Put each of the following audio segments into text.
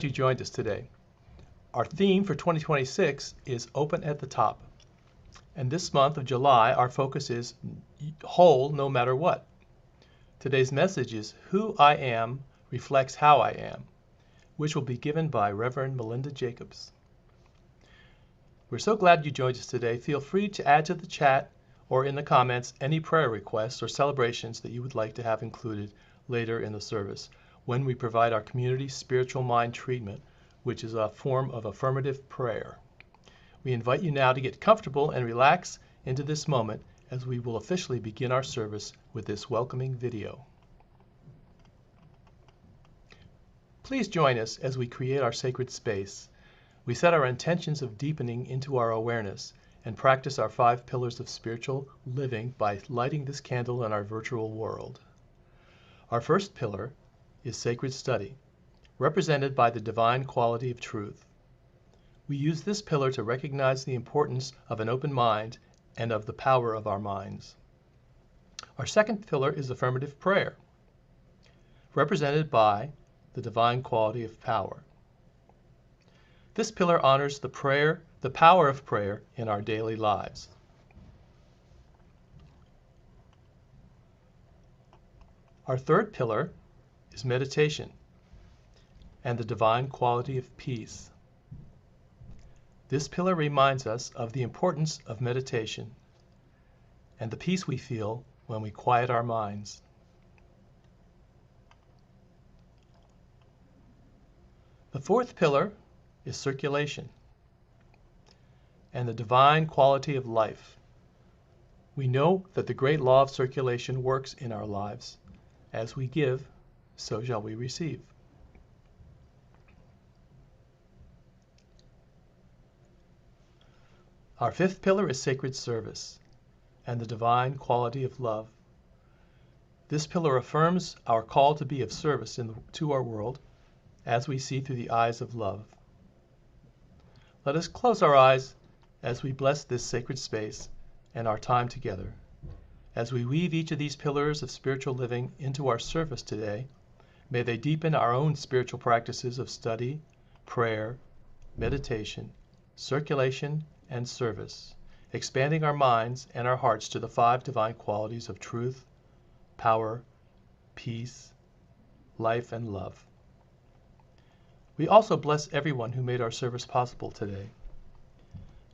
You joined us today. Our theme for 2026 is Open at the Top. And this month of July, our focus is Whole no matter what. Today's message is Who I Am Reflects How I Am, which will be given by Reverend Melinda Jacobs. We're so glad you joined us today. Feel free to add to the chat or in the comments any prayer requests or celebrations that you would like to have included later in the service when we provide our community spiritual mind treatment, which is a form of affirmative prayer. We invite you now to get comfortable and relax into this moment as we will officially begin our service with this welcoming video. Please join us as we create our sacred space. We set our intentions of deepening into our awareness and practice our 5 pillars of spiritual living by lighting this candle in our virtual world. Our first pillar is sacred study, represented by the divine quality of truth. We use this pillar to recognize the importance of an open mind and of the power of our minds. Our second pillar is affirmative prayer, represented by the divine quality of power. This pillar honors the power of prayer in our daily lives. Our third pillar is meditation and the divine quality of peace. This pillar reminds us of the importance of meditation and the peace we feel when we quiet our minds. The fourth pillar is circulation and the divine quality of life. We know that the great law of circulation works in our lives. As we give, so shall we receive. Our fifth pillar is sacred service and the divine quality of love. This pillar affirms our call to be of service to our world as we see through the eyes of love. Let us close our eyes as we bless this sacred space and our time together. As we weave each of these pillars of spiritual living into our service today, may they deepen our own spiritual practices of study, prayer, meditation, circulation, and service, expanding our minds and our hearts to the 5 divine qualities of truth, power, peace, life, and love. We also bless everyone who made our service possible today,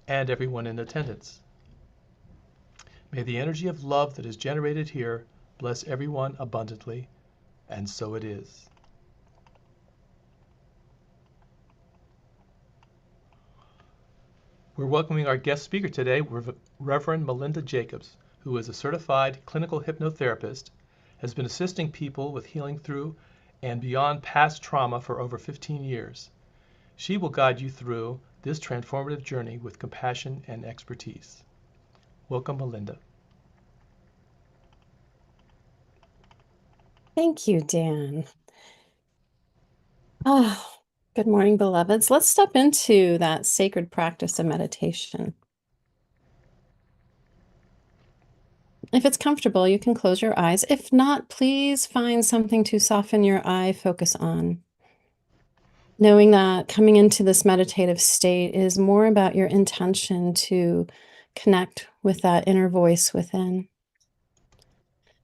and everyone in attendance. May the energy of love that is generated here bless everyone abundantly, and so it is. We're welcoming our guest speaker today, Reverend Melinda Jacobs, who is a certified clinical hypnotherapist, has been assisting people with healing through and beyond past trauma for over 15 years. She will guide you through this transformative journey with compassion and expertise. Welcome, Melinda. Thank you, Dan. Good morning, beloveds. Let's step into that sacred practice of meditation. If it's comfortable, you can close your eyes. If not, please find something to soften your eye focus on. Knowing that coming into this meditative state is more about your intention to connect with that inner voice within,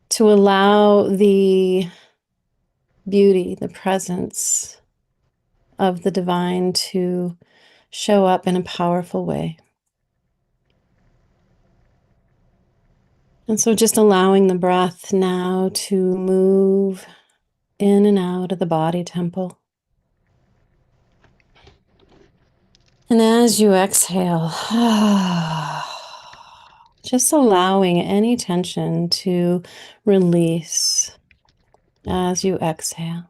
to allow the beauty, the presence of the divine to show up in a powerful way. And so just allowing the breath now to move in and out of the body temple. And as you exhale, just allowing any tension to release as you exhale.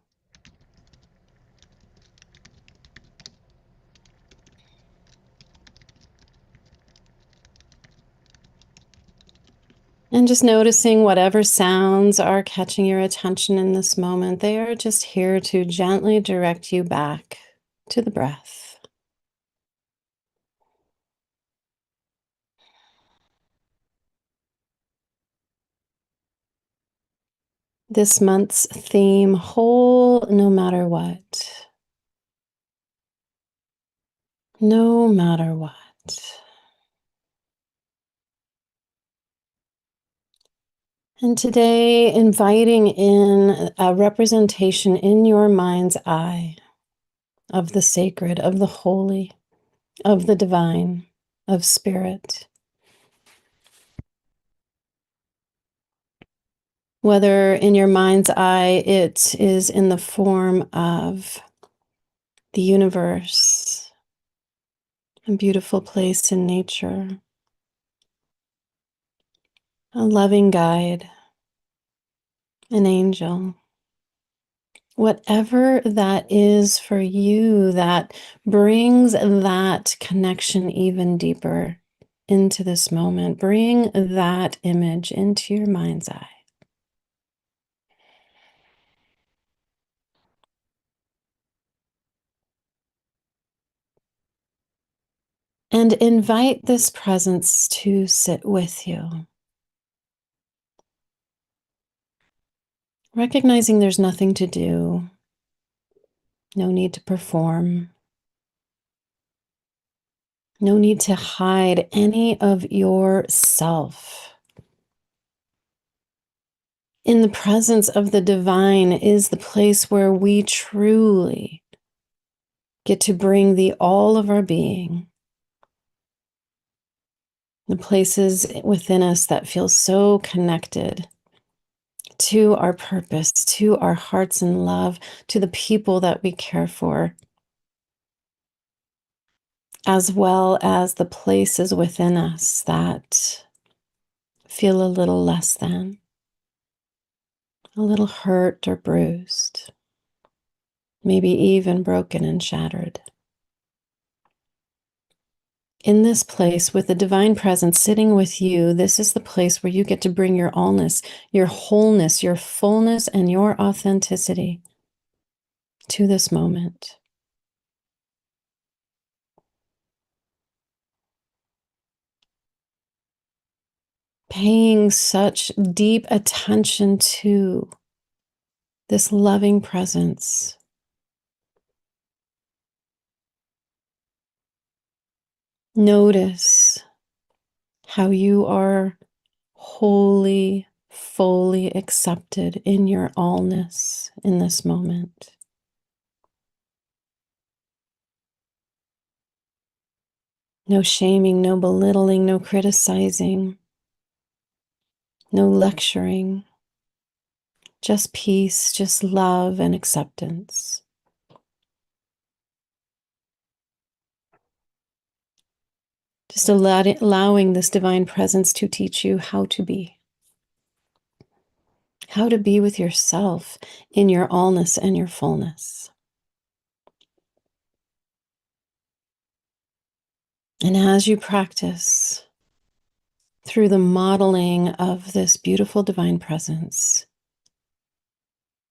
And just noticing whatever sounds are catching your attention in this moment, they are just here to gently direct you back to the breath. This month's theme, whole no matter what. no matter what. And today, inviting in a representation in your mind's eye of the sacred, of the holy, of the divine, of spirit. Whether in your mind's eye it is in the form of the universe, a beautiful place in nature, a loving guide, an angel. Whatever that is for you that brings that connection even deeper into this moment, bring that image into your mind's eye. And invite this presence to sit with you. Recognizing there's nothing to do, no need to perform, no need to hide any of yourself. In the presence of the divine is the place where we truly get to bring the all of our being, the places within us that feel so connected to our purpose, to our hearts in love, to the people that we care for, as well as the places within us that feel a little less than, a little hurt or bruised, maybe even broken and shattered. In this place, with the divine presence sitting with you, this is the place where you get to bring your allness, your wholeness, your fullness, and your authenticity to this moment. Paying such deep attention to this loving presence. Notice how you are wholly, fully accepted in your allness in this moment. No shaming, no belittling, no criticizing, no lecturing, just peace, just love and acceptance. Just allowing this divine presence to teach you how to be with yourself in your allness and your fullness. And as you practice through the modeling of this beautiful divine presence,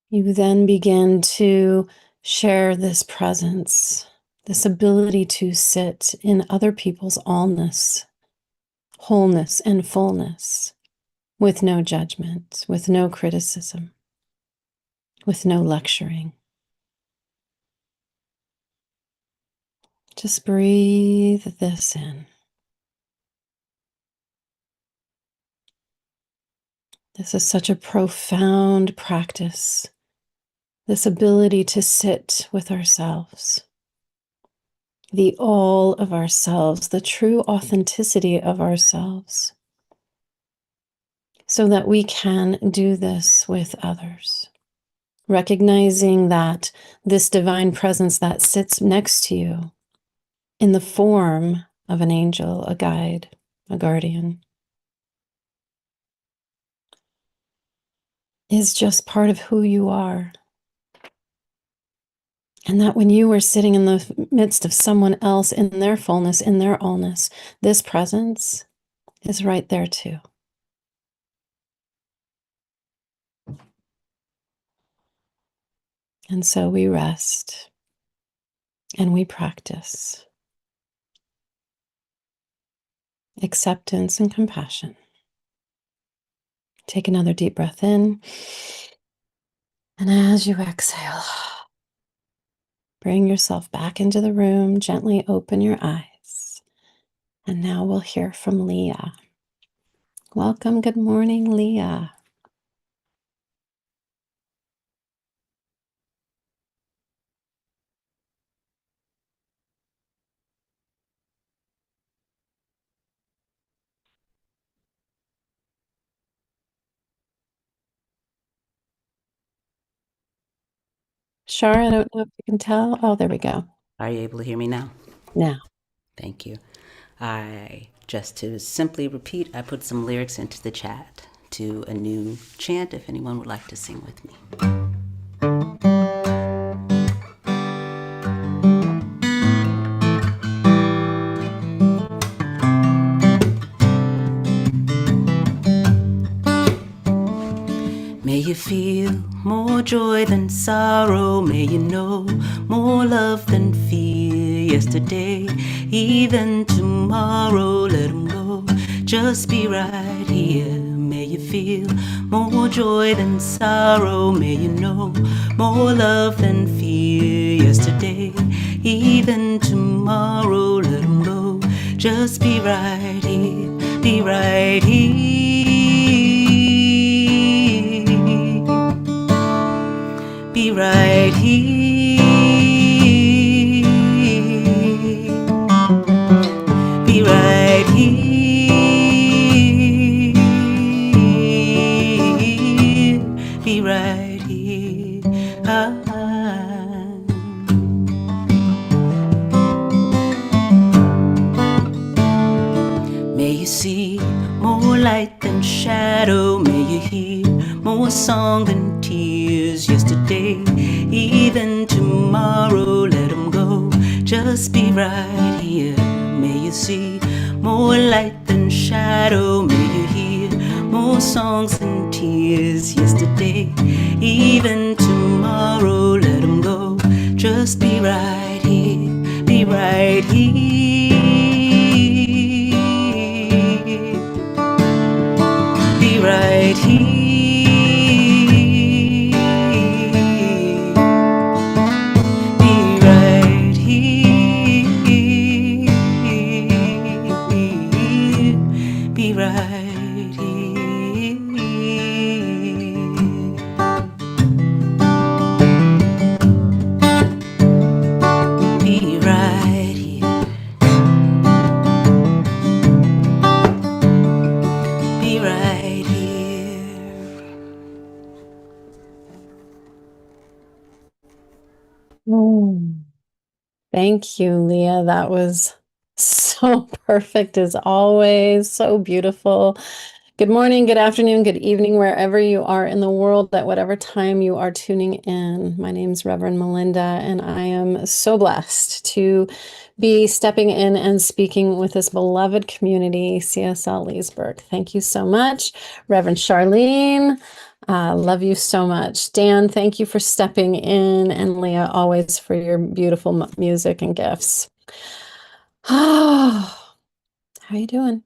you then begin to share this presence, this ability to sit in other people's allness, wholeness, and fullness, with no judgment, with no criticism, with no lecturing. Just breathe this in. This is such a profound practice, this ability to sit with ourselves, the all of ourselves, the true authenticity of ourselves, so that we can do this with others. Recognizing that this divine presence that sits next to you in the form of an angel, a guide, a guardian, is just part of who you are. And that when you are sitting in the midst of someone else in their fullness, in their allness, this presence is right there too. And so we rest and we practice acceptance and compassion. Take another deep breath in. And as you exhale, Bring yourself back into the room. Gently open your eyes. And now we'll hear from Leah. Welcome. Good morning, Leah. Shar, I don't know if you can tell. Oh, there we go. Are you able to hear me now? Now. Thank you. Just to simply repeat, I put some lyrics into the chat to a new chant if anyone would like to sing with me. May you feel more joy than sorrow. May you know more love than fear. Yesterday, even tomorrow, let them go. Just be right here. May you feel more joy than sorrow. May you know more love than fear. Yesterday, even tomorrow, let them go. Just be right here. Be right here. Be right here. Be right here. Be right here. May you see more light than shadow. May you hear more song than tears. Yesterday, even tomorrow, let them go. Just be right here. May you see more light than shadow. May you hear more songs than tears. Yesterday, even tomorrow, let them go. Just be right here. Be right here. Be right here. Be right here. Be right here. Be right here. Be right here. Thank you, Leah. That was so perfect as always. So beautiful. Good morning, good afternoon, good evening, wherever you are in the world, at whatever time you are tuning in. My name is Reverend Melinda, and I am so blessed to be stepping in and speaking with this beloved community, CSL Leesburg. Thank you so much, Reverend Charlene. Love you so much. Dan, thank you for stepping in, and Leah, always for your beautiful music and gifts. How you doing?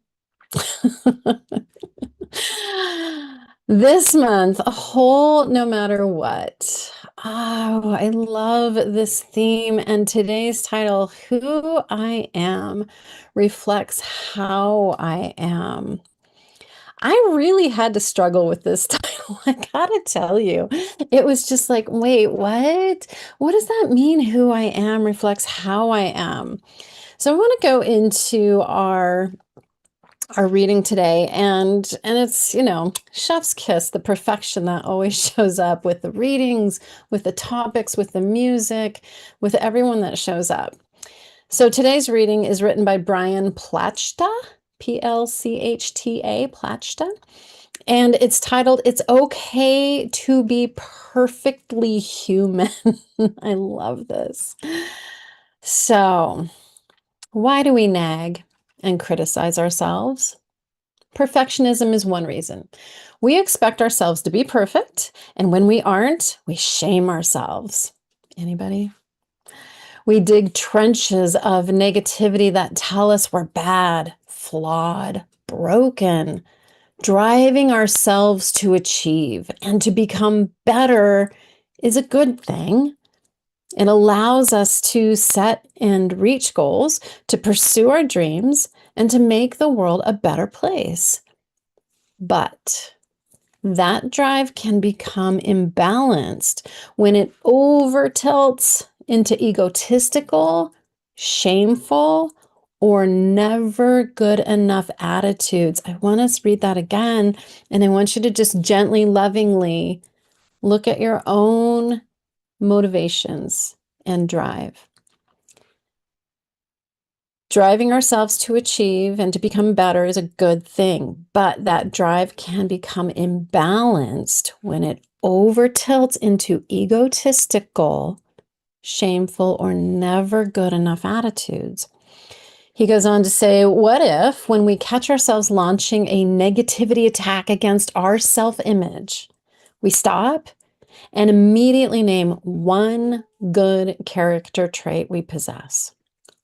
This month, a whole no matter what. Oh, I love this theme. And today's title, Who I Am, reflects how I am. I really had to struggle with this title. I gotta tell you, it was just like, wait, what? What does that mean? Who I am reflects how I am. So I want to go into our reading today, and it's, chef's kiss, the perfection that always shows up with the readings, with the topics, with the music, with everyone that shows up. So today's reading is written by Brian Plachta, Plchta, Plachta, and it's titled, It's Okay to Be Perfectly Human. I love this. So, why do we nag and criticize ourselves? Perfectionism is one reason. We expect ourselves to be perfect, and when we aren't, we shame ourselves. Anybody? We dig trenches of negativity that tell us we're bad, flawed, broken, driving ourselves to achieve and to become better is a good thing. It allows us to set and reach goals, to pursue our dreams, and to make the world a better place. But that drive can become imbalanced when it over tilts into egotistical, shameful, or never good enough attitudes. I want us to read that again, and I want you to just gently, lovingly look at your own motivations and drive. Driving ourselves to achieve and to become better is a good thing, but that drive can become imbalanced when it over tilts into egotistical, shameful, or never good enough attitudes. He goes on to say, what if when we catch ourselves launching a negativity attack against our self-image, we stop and immediately name one good character trait we possess,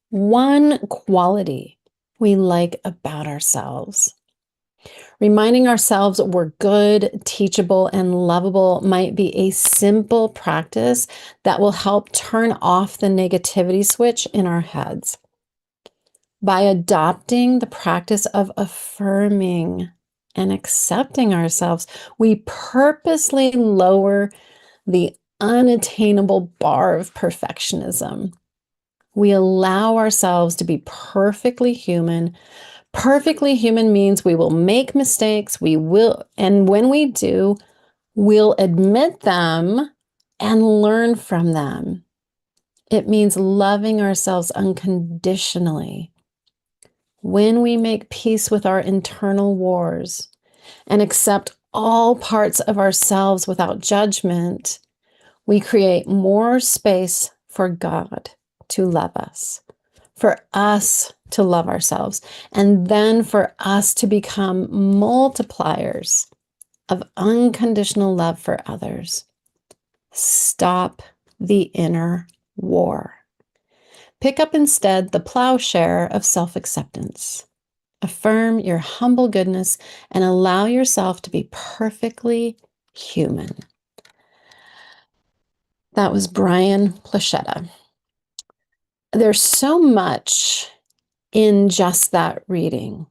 one quality we like about ourselves. Reminding ourselves we're good, teachable, and lovable might be a simple practice that will help turn off the negativity switch in our heads. By adopting the practice of affirming and accepting ourselves, we purposely lower the unattainable bar of perfectionism. We allow ourselves to be perfectly human. Perfectly human means we will make mistakes, and when we do, we'll admit them and learn from them. It means loving ourselves unconditionally. When we make peace with our internal wars and accept all parts of ourselves without judgment, we create more space for God to love us, for us to love ourselves, and then for us to become multipliers of unconditional love for others. Stop the inner war. Pick up instead the plowshare of self-acceptance. Affirm your humble goodness and allow yourself to be perfectly human. That was Brian Plachetta. There's so much in just that reading.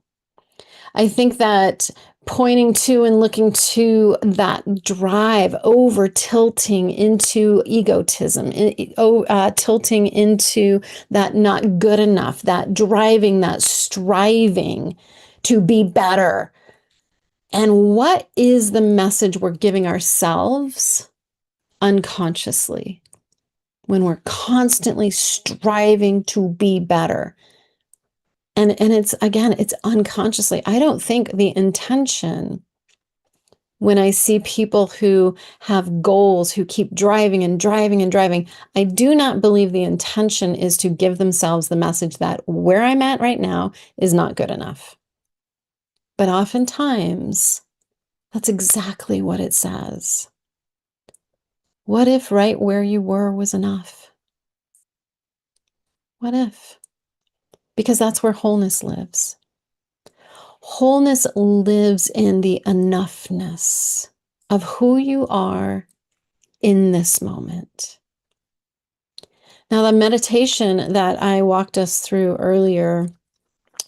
I think that pointing to and looking to that drive over tilting into egotism, tilting into that not good enough, that driving, that striving to be better. And what is the message we're giving ourselves unconsciously when we're constantly striving to be better? And it's, again, it's unconsciously. I don't think the intention, when I see people who have goals, who keep driving and driving and driving, I do not believe the intention is to give themselves the message that where I'm at right now is not good enough. But oftentimes, that's exactly what it says. What if right where you were was enough? What if? Because that's where wholeness lives. Wholeness lives in the enoughness of who you are in this moment. Now, the meditation that I walked us through earlier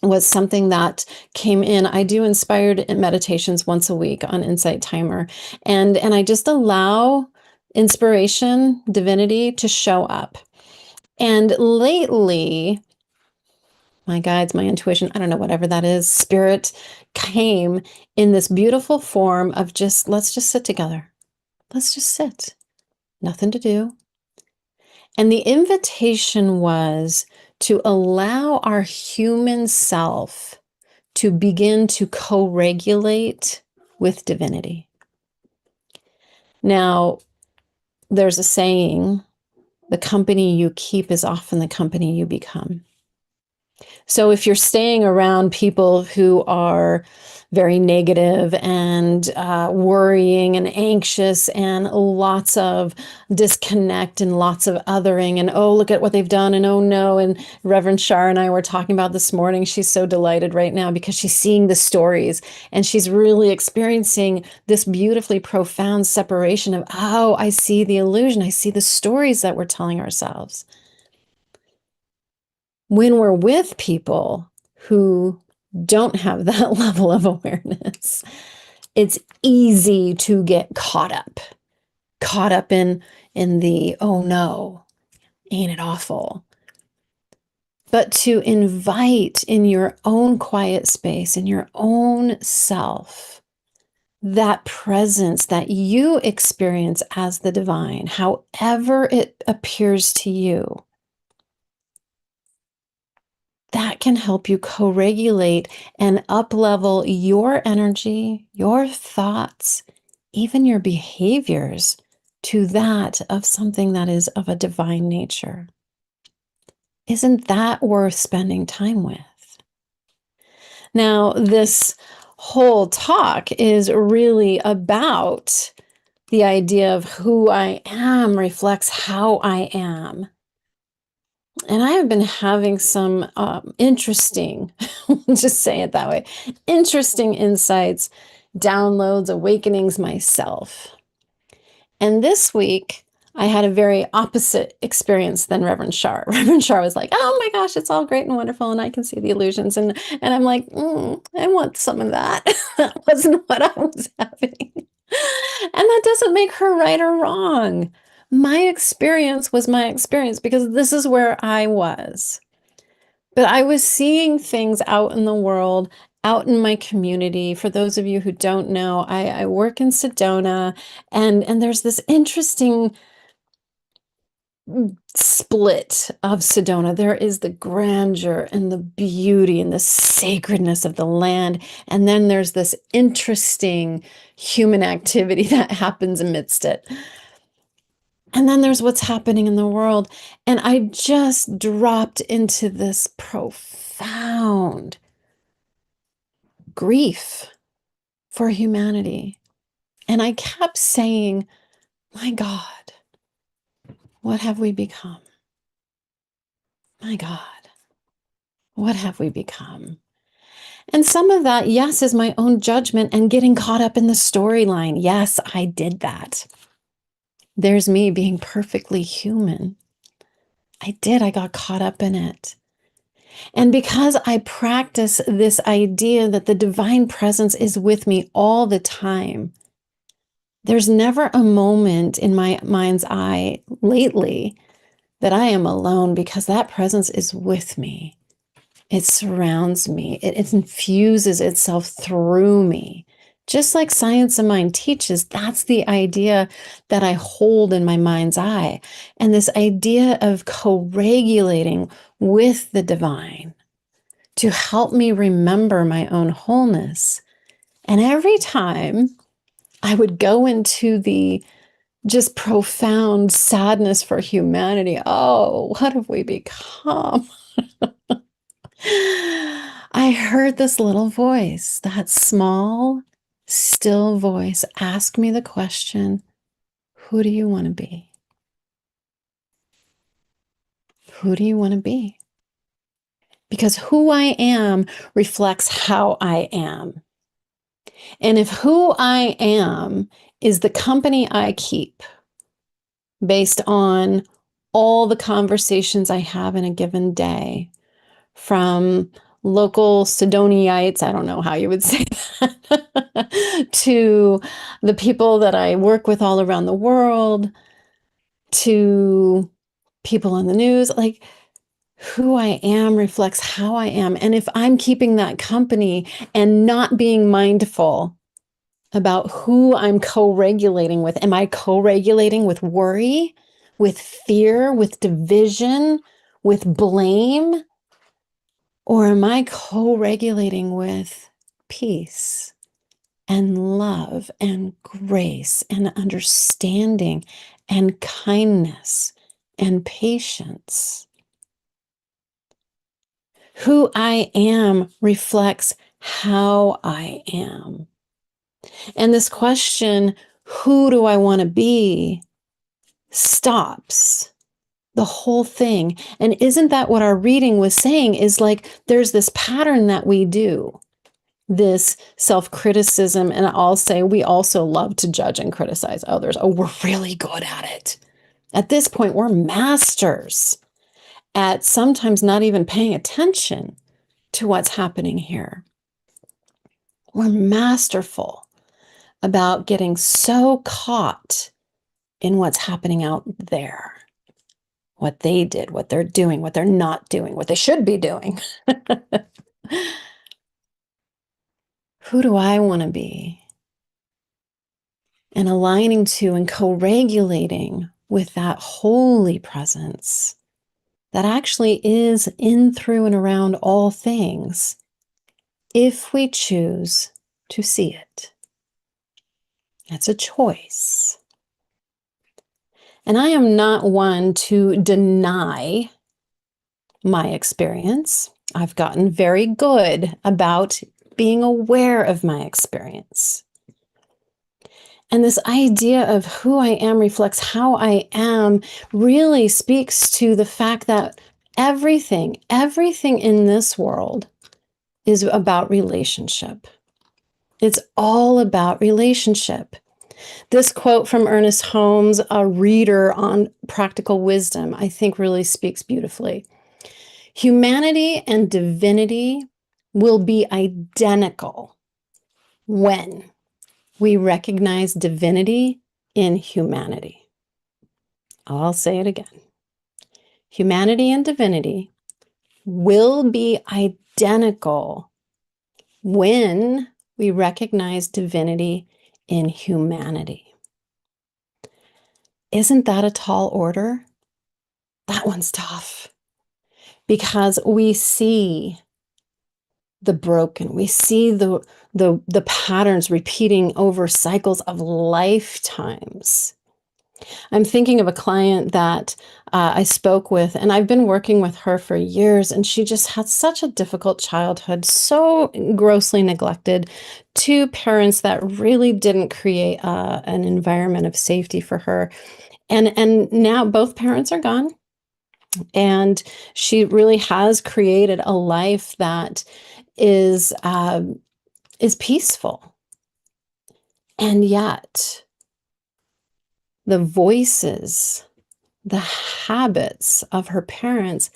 was something that came in. I do inspired meditations once a week on Insight Timer, and I just allow inspiration, divinity to show up. And lately, my guides, my intuition, I don't know, whatever that is, spirit came in this beautiful form of let's just sit together. Let's just sit. Nothing to do. And the invitation was to allow our human self to begin to co-regulate with divinity. Now, there's a saying, the company you keep is often the company you become. So if you're staying around people who are very negative and worrying and anxious and lots of disconnect and lots of othering and, oh, look at what they've done and oh no. And Reverend Shar and I were talking about this morning. She's so delighted right now because she's seeing the stories and she's really experiencing this beautifully profound separation of, oh, I see the illusion. I see the stories that we're telling ourselves. When we're with people who don't have that level of awareness, it's easy to get caught up in the, oh no, ain't it awful? But to invite in your own quiet space, in your own self, that presence that you experience as the divine, however it appears to you, that can help you co-regulate and up-level your energy, your thoughts, even your behaviors to that of something that is of a divine nature. Isn't that worth spending time with? Now, this whole talk is really about the idea of who I am reflects how I am. And I have been having some interesting, just say it that way, interesting insights, downloads, awakenings myself. And this week, I had a very opposite experience than Reverend Shar. Reverend Shar was like, oh my gosh, it's all great and wonderful, and I can see the illusions. And I'm like, I want some of that. That wasn't what I was having. And that doesn't make her right or wrong. My experience was my experience because this is where I was. But I was seeing things out in the world, out in my community. For those of you who don't know, I work in Sedona, and there's this interesting split of Sedona. There is the grandeur and the beauty and the sacredness of the land. And then there's this interesting human activity that happens amidst it. And then there's what's happening in the world. And I just dropped into this profound grief for humanity. And I kept saying, my God, what have we become? My God, what have we become? And some of that, yes, is my own judgment and getting caught up in the storyline. Yes, I did that. There's me being perfectly human. I got caught up in it. And because I practice this idea that the divine presence is with me all the time, there's never a moment in my mind's eye lately that I am alone because that presence is with me. It surrounds me. It infuses itself through me. Just like Science of Mind teaches, that's the idea that I hold in my mind's eye. And this idea of co-regulating with the divine to help me remember my own wholeness. And every time I would go into the just profound sadness for humanity, oh, what have we become? I heard this little voice, that small, still voice, ask me the question, who do you want to be? Who do you want to be? Because who I am reflects how I am. And if who I am is the company I keep based on all the conversations I have in a given day, from local Sidoniites, I don't know how you would say that, to the people that I work with all around the world, to people on the news, like who I am reflects how I am. And if I'm keeping that company and not being mindful about who I'm co-regulating with, am I co-regulating with worry, with fear, with division, with blame? Or am I co-regulating with peace and love and grace and understanding and kindness and patience? Who I am reflects how I am. And this question, who do I want to be, stops the whole thing. And isn't that what our reading was saying? Is like there's this pattern that we do, this self-criticism. And I'll say we also love to judge and criticize others. Oh, we're really good at it. At this point, we're masters at sometimes not even paying attention to what's happening here. We're masterful about getting so caught in what's happening out there, what they did, what they're doing, what they're not doing, what they should be doing. Who do I want to be? And aligning to and co-regulating with that holy presence that actually is in, through, and around all things, if we choose to see it. It's a choice. And I am not one to deny my experience. I've gotten very good about being aware of my experience. And this idea of who I am reflects how I am really speaks to the fact that everything in this world is about relationship. It's all about relationship. This quote from Ernest Holmes, a reader on practical wisdom, I think really speaks beautifully. Humanity and divinity will be identical when we recognize divinity in humanity. I'll say it again. Humanity and divinity will be identical when we recognize divinity in humanity. Isn't that a tall order? That one's tough because we see the broken. We see the patterns repeating over cycles of lifetimes. I'm thinking of a client that I spoke with, and I've been working with her for years, and she just had such a difficult childhood, so grossly neglected, two parents that really didn't create an environment of safety for her. And now both parents are gone. And she really has created a life that is peaceful. And yet the voices, the habits of her parents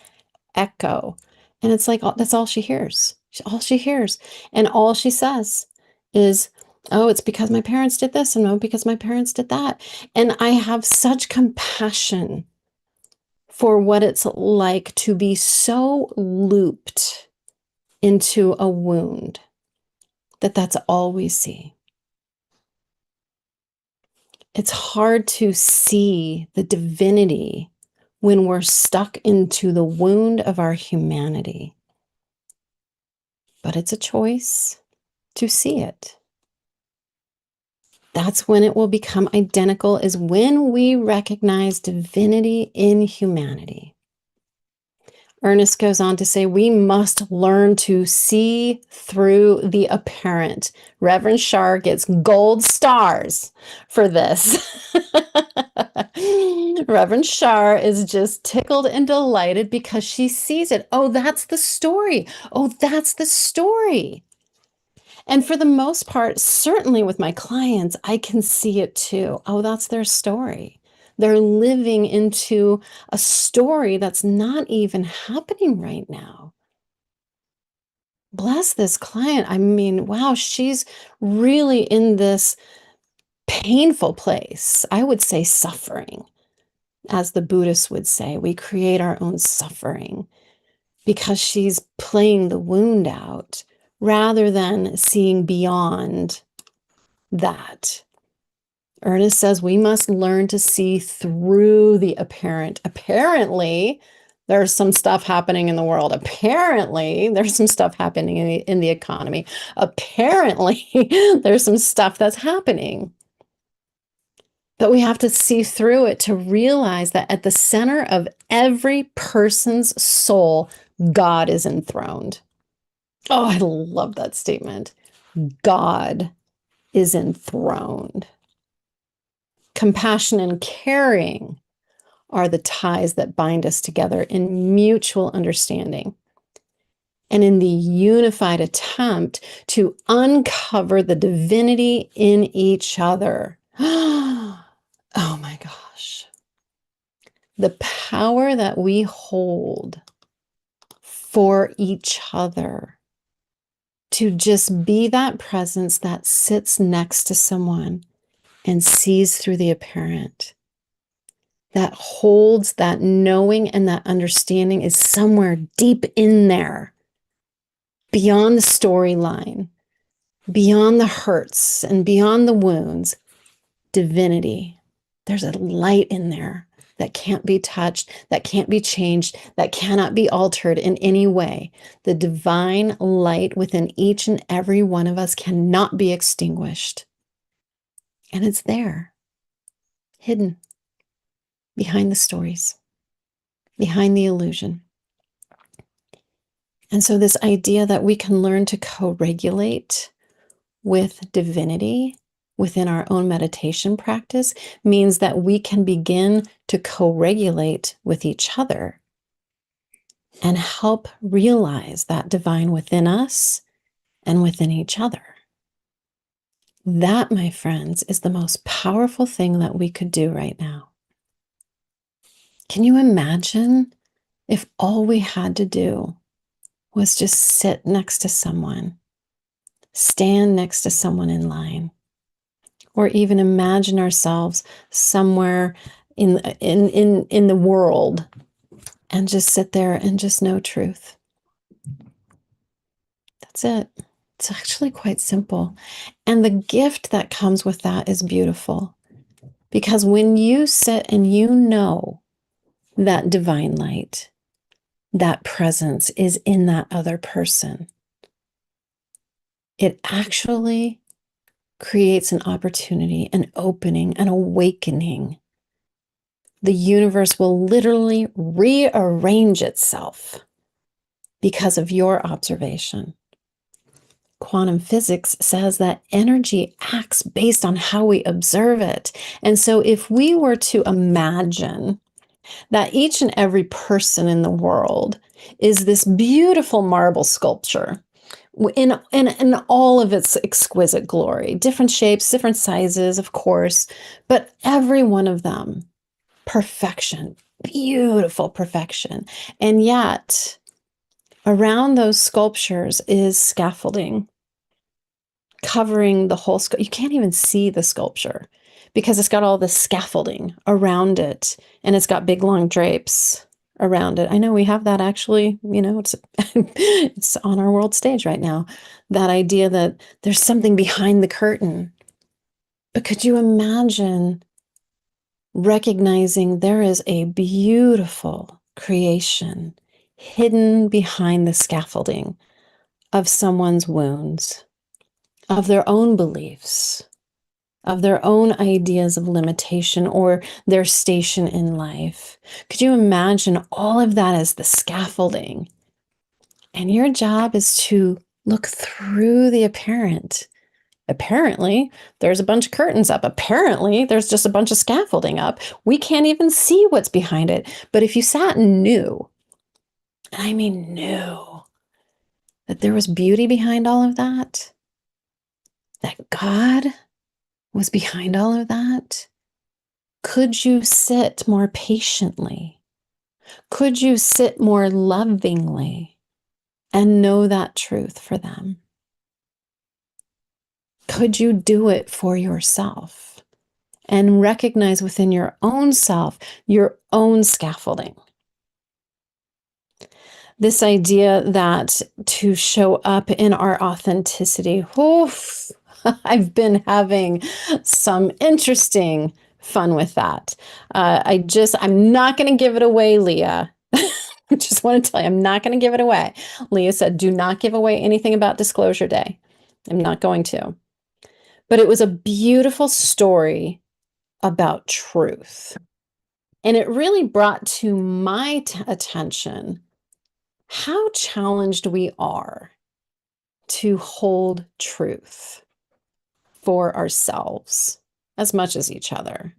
echo. And it's like, that's all she hears. All she hears. And all she says is, oh, it's because my parents did this, and oh, because my parents did that. And I have such compassion for what it's like to be so looped into a wound that that's all we see. It's hard to see the divinity when we're stuck into the wound of our humanity. But it's a choice to see it. That's when it will become identical, is when we recognize divinity in humanity. Ernest goes on to say, we must learn to see through the apparent. Reverend Shar gets gold stars for this. Reverend Shar is just tickled and delighted because she sees it. Oh, that's the story. Oh, that's the story. And for the most part, certainly with my clients, I can see it too. Oh, that's their story. They're living into a story that's not even happening right now. Bless this client. I mean, wow, she's really in this painful place. I would say suffering, as the Buddhists would say. We create our own suffering because she's playing the wound out rather than seeing beyond that. Ernest says we must learn to see through the apparent. Apparently, there's some stuff happening in the world. Apparently, there's some stuff happening in the economy. Apparently, there's some stuff that's happening. But we have to see through it to realize that at the center of every person's soul, God is enthroned. Oh, I love that statement. God is enthroned. Compassion and caring are the ties that bind us together in mutual understanding and in the unified attempt to uncover the divinity in each other. Oh my gosh. The power that we hold for each other to just be that presence that sits next to someone and sees through the apparent, that holds that knowing and that understanding is somewhere deep in there, beyond the storyline, beyond the hurts and beyond the wounds, divinity. There's a light in there that can't be touched, that can't be changed, that cannot be altered in any way. The divine light within each and every one of us cannot be extinguished. And it's there, hidden behind the stories, behind the illusion. And so this idea that we can learn to co-regulate with divinity within our own meditation practice means that we can begin to co-regulate with each other and help realize that divine within us and within each other. That, my friends, is the most powerful thing that we could do right now. Can you imagine if all we had to do was just sit next to someone, stand next to someone in line, or even imagine ourselves somewhere in the world and just sit there and just know truth. That's it. It's actually quite simple. And the gift that comes with that is beautiful. Because when you sit and you know that divine light, that presence is in that other person, it actually creates an opportunity, an opening, an awakening. The universe will literally rearrange itself because of your observation. Quantum physics says that energy acts based on how we observe it. And so if we were to imagine that each and every person in the world is this beautiful marble sculpture in all of its exquisite glory, different shapes, different sizes, of course, but every one of them, perfection, beautiful perfection. And yet, around those sculptures is scaffolding covering the whole sculpture. You can't even see the sculpture because it's got all this scaffolding around it, and it's got big long drapes around it. I know we have that actually, it's it's on our world stage right now. That idea that there's something behind the curtain. But could you imagine recognizing there is a beautiful creation hidden behind the scaffolding of someone's wounds, of their own beliefs, of their own ideas of limitation or their station in life? Could you imagine all of that as the scaffolding? And your job is to look through the apparent. Apparently, there's a bunch of curtains up. Apparently, there's just a bunch of scaffolding up. We can't even see what's behind it. But if you sat and knew, and I mean knew, that there was beauty behind all of that, that God was behind all of that, could you sit more patiently? Could you sit more lovingly and know that truth for them? Could you do it for yourself and recognize within your own self your own scaffolding? This idea that to show up in our authenticity, oof, I've been having some interesting fun with that. I'm not going to give it away, Leah. I just want to tell you, I'm not going to give it away. Leah said, do not give away anything about Disclosure Day. I'm not going to. But it was a beautiful story about truth. And it really brought to my attention how challenged we are to hold truth for ourselves as much as each other.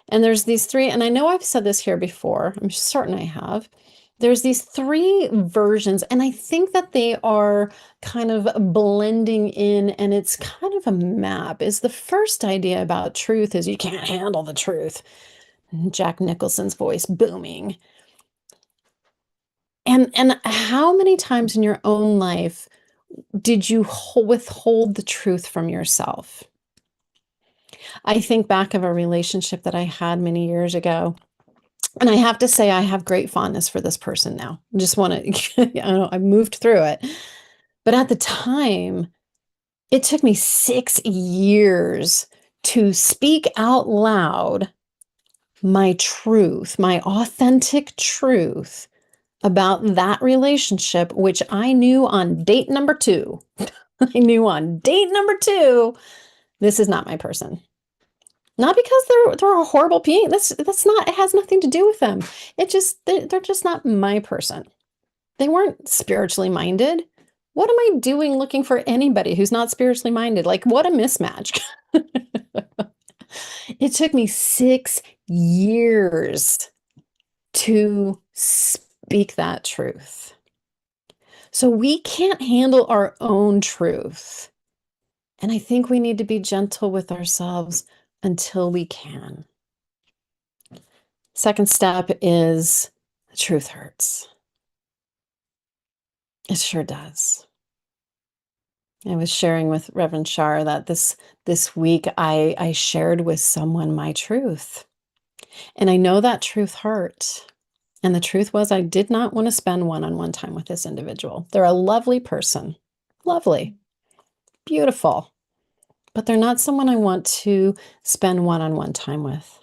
And there's these three, and I know I've said this here before, I'm certain I have. There's these three versions, and I think that they are kind of blending in, and it's kind of a map. Is the first idea about truth is you can't handle the truth. Jack Nicholson's voice booming. And how many times in your own life did you withhold the truth from yourself? I think back of a relationship that I had many years ago. And I have to say, I have great fondness for this person now. Just want to, I moved through it. But at the time, it took me 6 years to speak out loud my truth, my authentic truth about that relationship, which I knew on date number 2. I knew on date number 2, this is not my person. Not because they're a horrible being. That's not, it has nothing to do with them. It just, they're just not my person. They weren't spiritually minded. What am I doing looking for anybody who's not spiritually minded? Like, what a mismatch. It took me 6 years to speak that truth. So we can't handle our own truth. And I think we need to be gentle with ourselves until we can. Second step is the truth hurts. It sure does. I was sharing with Reverend Shar that this week I shared with someone my truth. And I know that truth hurt. And the truth was I did not want to spend one-on-one time with this individual. They're a lovely person. Lovely. Beautiful. But they're not someone I want to spend one-on-one time with.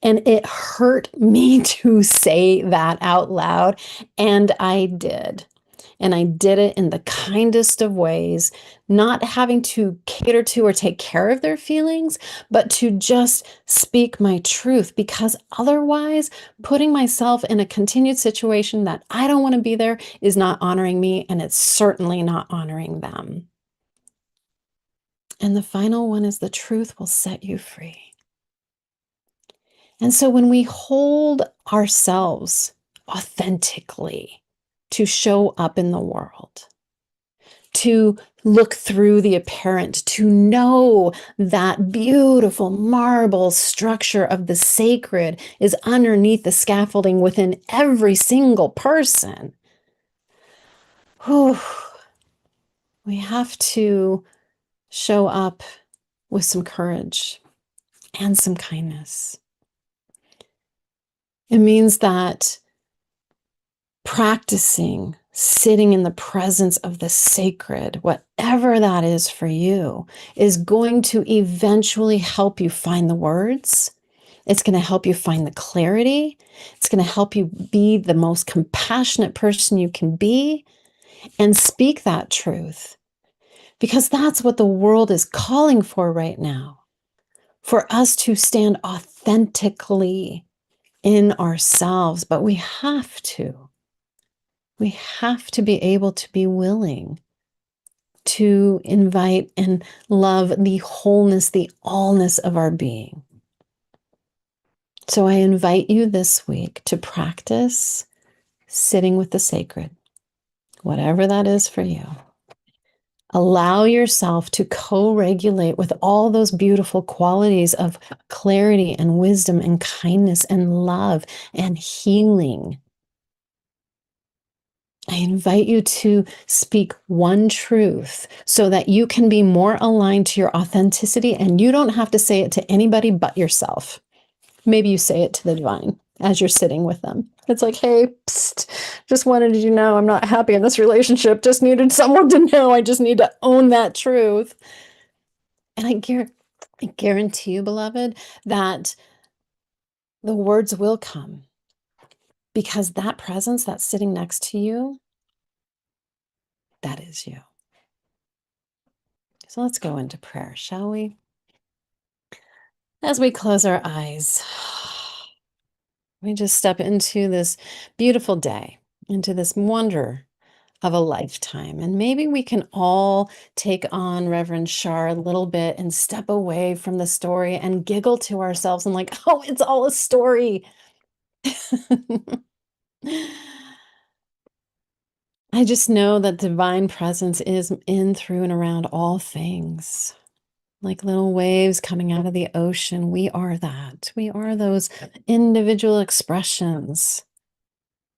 And it hurt me to say that out loud. And I did. And I did it in the kindest of ways, not having to cater to or take care of their feelings, but to just speak my truth, because otherwise putting myself in a continued situation that I don't want to be there is not honoring me, and it's certainly not honoring them. And the final one is the truth will set you free. And so when we hold ourselves authentically to show up in the world, to look through the apparent, to know that beautiful marble structure of the sacred is underneath the scaffolding within every single person, we have to show up with some courage and some kindness. It means that practicing sitting in the presence of the sacred, whatever that is for you, is going to eventually help you find the words. It's going to help you find the clarity. It's going to help you be the most compassionate person you can be and speak that truth. Because that's what the world is calling for right now. For us to stand authentically in ourselves, but we have to. We have to be able to be willing to invite and love the wholeness, the allness of our being. So I invite you this week to practice sitting with the sacred, whatever that is for you. Allow yourself to co-regulate with all those beautiful qualities of clarity and wisdom and kindness and love and healing. I invite you to speak one truth so that you can be more aligned to your authenticity, and you don't have to say it to anybody but yourself. Maybe you say it to the divine as you're sitting with them. It's like, hey, psst, just wanted you to know I'm not happy in this relationship. Just needed someone to know. I just need to own that truth. And I guarantee you, beloved, that the words will come, because that presence that's sitting next to you, that is you. So let's go into prayer, shall we? As we close our eyes, we just step into this beautiful day, into this wonder of a lifetime. And maybe we can all take on Reverend Shar a little bit and step away from the story and giggle to ourselves and like, oh, it's all a story. I just know that divine presence is in, through, and around all things. Like little waves coming out of the ocean, we are that. We are those individual expressions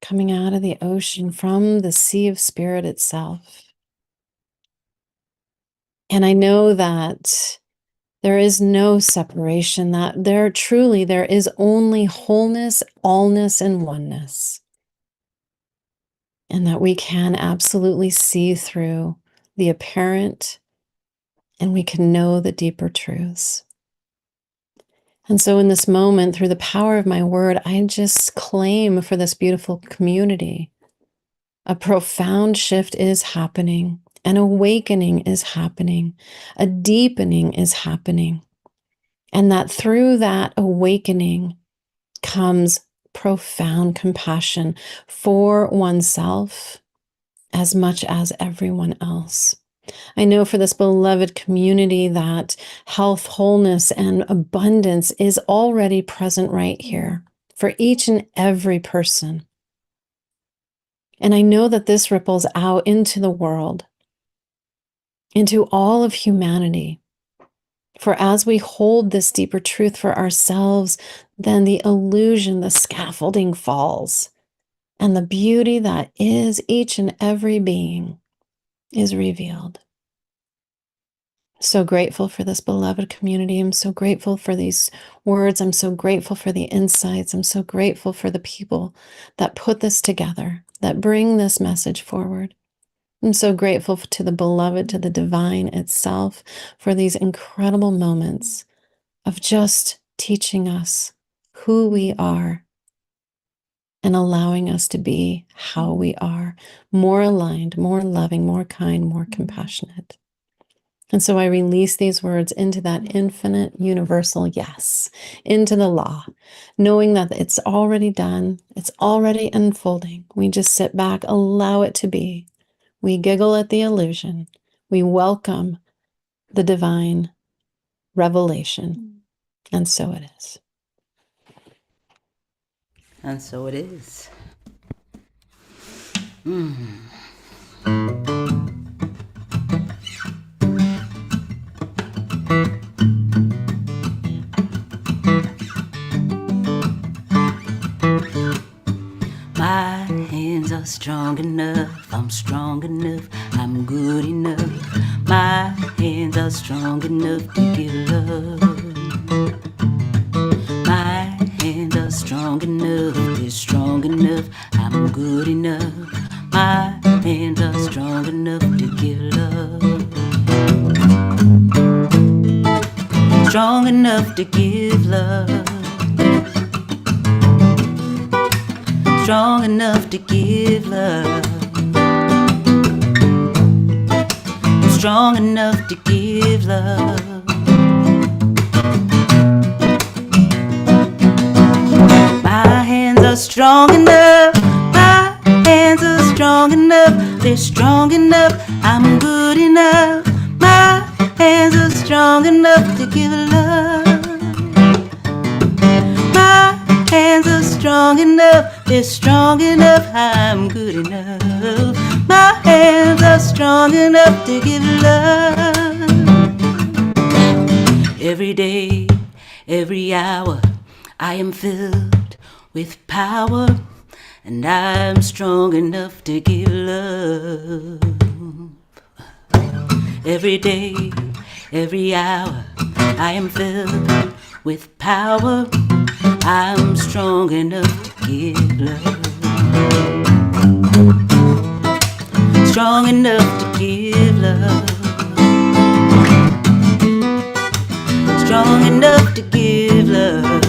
coming out of the ocean from the sea of spirit itself. And I know that there is no separation, that there is only wholeness, allness, and oneness. And that we can absolutely see through the apparent and we can know the deeper truths. And so in this moment, through the power of my word, I just claim for this beautiful community. A profound shift is happening. An awakening is happening. A deepening is happening. And that through that awakening comes profound compassion for oneself as much as everyone else. I know for this beloved community that health, wholeness, and abundance is already present right here for each and every person. And I know that this ripples out into the world, into all of humanity. For as we hold this deeper truth for ourselves, then the illusion, the scaffolding falls, and the beauty that is each and every being is revealed. So grateful for this beloved community. I'm so grateful for these words. I'm so grateful for the insights. I'm so grateful for the people that put this together, that bring this message forward. I'm so grateful to the beloved, to the divine itself, for these incredible moments of just teaching us who we are and allowing us to be how we are, more aligned, more loving, more kind, more compassionate. And so I release these words into that infinite, universal yes, into the law, knowing that it's already done, it's already unfolding. We just sit back, allow it to be. We giggle at the illusion. We welcome the divine revelation. And so it is. And so it is. My hands are strong enough, I'm strong enough, I'm good enough. My hands are strong enough to give love. My hands are strong enough, they're strong enough, I'm good enough. My hands are strong enough to give love. Strong enough to give love. Strong enough to give love. Strong enough to give love. My hands are strong enough. My hands are strong enough. They're strong enough. I'm good enough. My hands are strong enough to give love. My hands are strong enough. They're strong enough, I'm good enough. My hands are strong enough to give love. Every day, every hour, I am filled with power, and I'm strong enough to give love. Every day, every hour, I am filled with power, I'm strong enough to give love. Strong enough to give love. Strong enough to give love.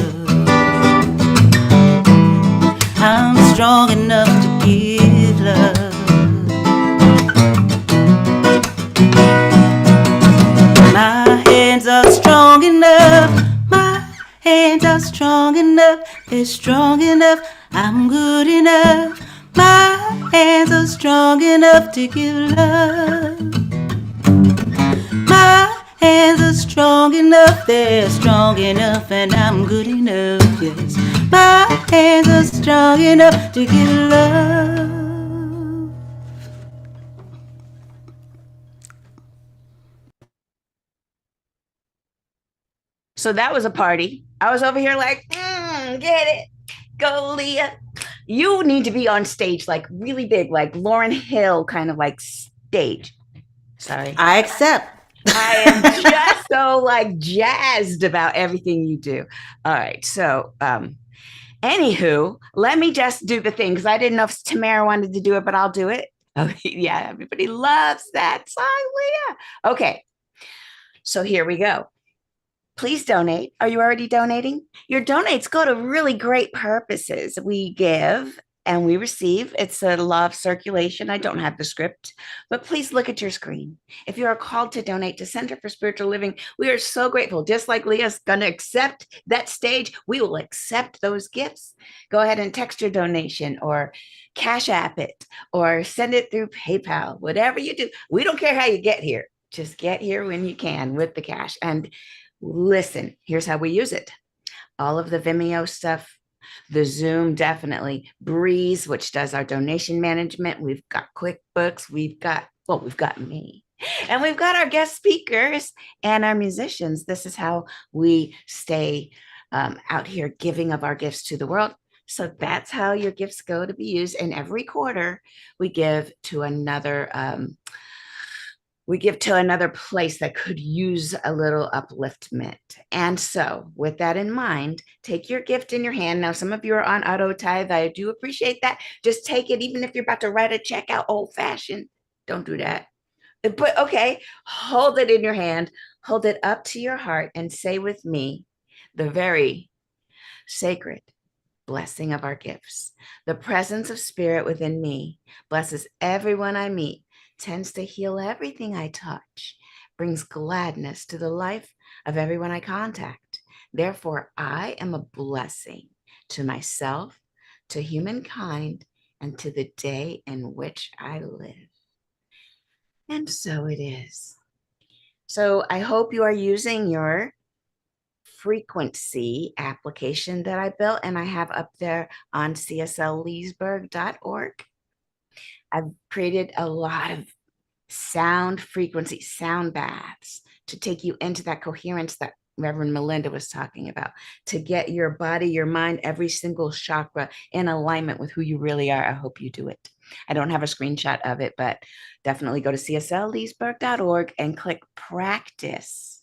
I'm strong enough to give love. My hands are strong enough. My is strong enough. I'm good enough. My hands are strong enough to give love. My hands are strong enough, they're strong enough, and I'm good enough, yes. My hands are strong enough to give love. So that was a party. I was over here like, get it, go Leah. You need to be on stage like really big, like Lauryn Hill kind of like stage. Sorry. I accept. I am just so like jazzed about everything you do. All right. So, anywho, let me just do the thing because I didn't know if Tamara wanted to do it, but I'll do it. Oh, yeah. Everybody loves that song, Leah. Okay. So here we go. Please donate. Are you already donating? Your donates go to really great purposes. We give and we receive. It's a law of circulation. I don't have the script, but please look at your screen. If you are called to donate to Center for Spiritual Living, we are so grateful. Just like Leah's going to accept that stage, we will accept those gifts. Go ahead and text your donation or Cash App it or send it through PayPal, whatever you do. We don't care how you get here. Just get here when you can with the cash. And listen, here's how we use it. All of the Vimeo stuff, the Zoom, definitely. Breeze, which does our donation management. We've got QuickBooks. We've got me. And we've got our guest speakers and our musicians. This is how we stay out here giving of our gifts to the world. So that's how your gifts go to be used. And every quarter we give to another place that could use a little upliftment. And so with that in mind, take your gift in your hand. Now, some of you are on auto tithe. I do appreciate that. Just take it, even if you're about to write a check out old fashioned. Don't do that. But okay, hold it in your hand, hold it up to your heart and say with me, the very sacred blessing of our gifts. The presence of spirit within me blesses everyone I meet, tends to heal everything I touch, brings gladness to the life of everyone I contact. Therefore, I am a blessing to myself, to humankind, and to the day in which I live. And so it is. So I hope you are using your frequency application that I built and I have up there on cslleesburg.org. I've created a lot of sound frequency, sound baths to take you into that coherence that Reverend Melinda was talking about, to get your body, your mind, every single chakra in alignment with who you really are. I hope you do it. I don't have a screenshot of it, but definitely go to cslleesburg.org and click practice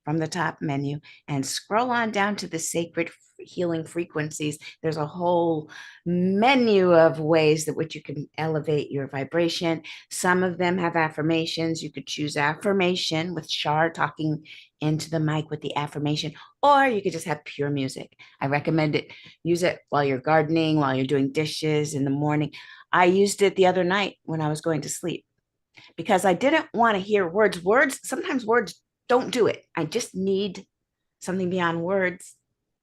from the top menu and scroll on down to the sacred healing frequencies. There's a whole menu of ways that which you can elevate your vibration. Some of them have affirmations. You could choose affirmation with Shar talking into the mic with the affirmation, or you could just have pure music. I recommend it. Use it while you're gardening, while you're doing dishes in the morning. I used it the other night when I was going to sleep because I didn't want to hear words. Sometimes words don't do it. I just need something beyond words.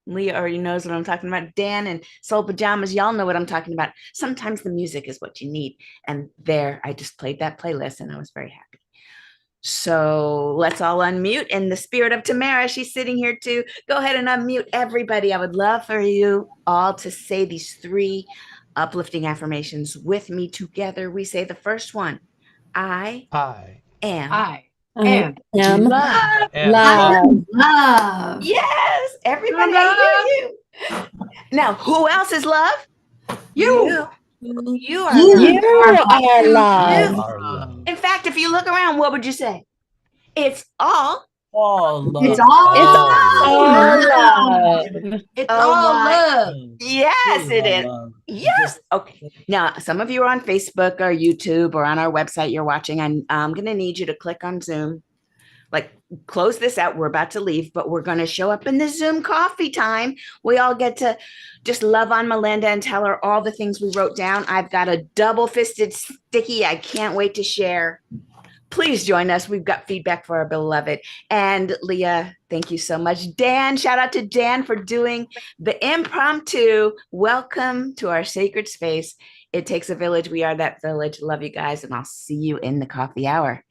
Leah already knows what I'm talking about. Dan and Soul Pajamas, y'all know what I'm talking about. Sometimes the music is what you need. And there, I just played that playlist and I was very happy. So let's all unmute. In the spirit of Tamara, she's sitting here too. Go ahead and unmute everybody. I would love for you all to say these 3 uplifting affirmations with me together. We say the first one. I am love. Love. Yes, everybody, I hear you. Now, who else is love? You. You are love. In fact, if you look around, what would you say? It's all love. It's all love. Yes, it is. Yes. Okay. Now, some of you are on Facebook or YouTube or on our website you're watching. I'm going to need you to click on Zoom. Like, close this out. We're about to leave, but we're going to show up in the Zoom coffee time. We all get to just love on Melinda and tell her all the things we wrote down. I've got a double-fisted sticky I can't wait to share please join us. We've got feedback for our beloved. And Leah, thank you so much. Dan, shout out to Dan for doing the impromptu. Welcome to our sacred space. It takes a village. We are that village. Love you guys. And I'll see you in the coffee hour.